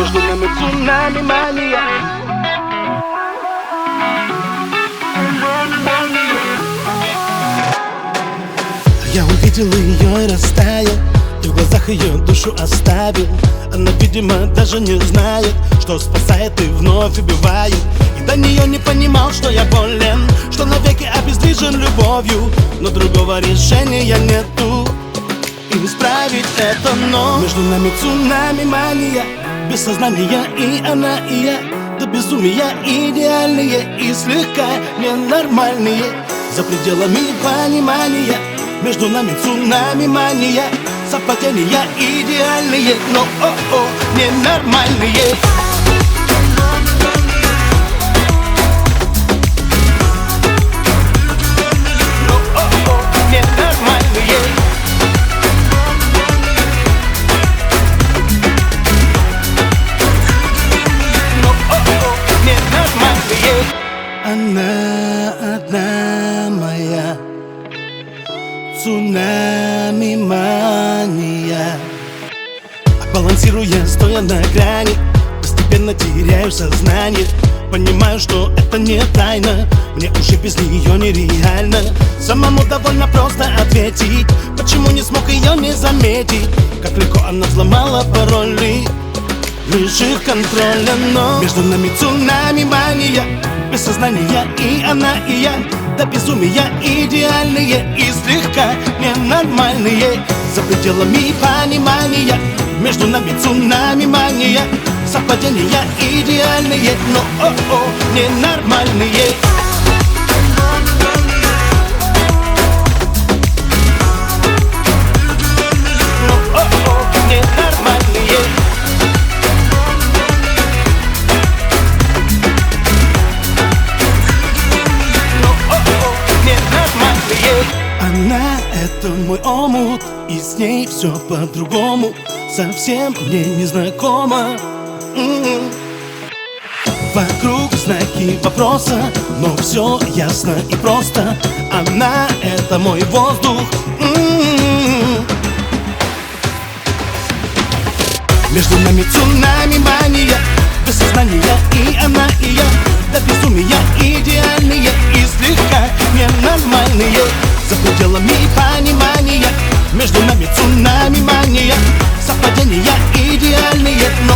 Между нами цунами мания. Я увидел ее и растаял, и в глазах ее душу оставил. Она, видимо, даже не знает, что спасает и вновь убивает. И до нее не понимал, что я болен, что навеки обездвижен любовью. Но другого решения нету исправить это, но между нами цунами мания. Без сознания и она, и я. До безумия идеальные и слегка ненормальные. За пределами понимания. Между нами цунами мания. Совпадения идеальные, но ненормальные. Она одна моя, цунами мания. Балансируя, стоя на грани, постепенно теряю сознание. Понимаю, что это не тайна, мне уже без нее нереально. Самому довольно просто ответить, почему не смог ее не заметить. Как легко она взломала пароли, лишив контроля, но между нами цунами мания. Без сознания и она, и я. До безумия идеальные и слегка ненормальные. За пределами понимания. Между нами цунами мания. Совпадения идеальные, но ненормальные. Она — это мой омут, и с ней все по-другому, совсем мне незнакомо. Вокруг знаки вопроса, но все ясно и просто. Она — это мой воздух. Между нами цунами мания. Без сознания и она, и я. До безумия идеальные и слегка ненормальные. За пределами понимания. Между нами цунами мания. Совпадения идеальные, но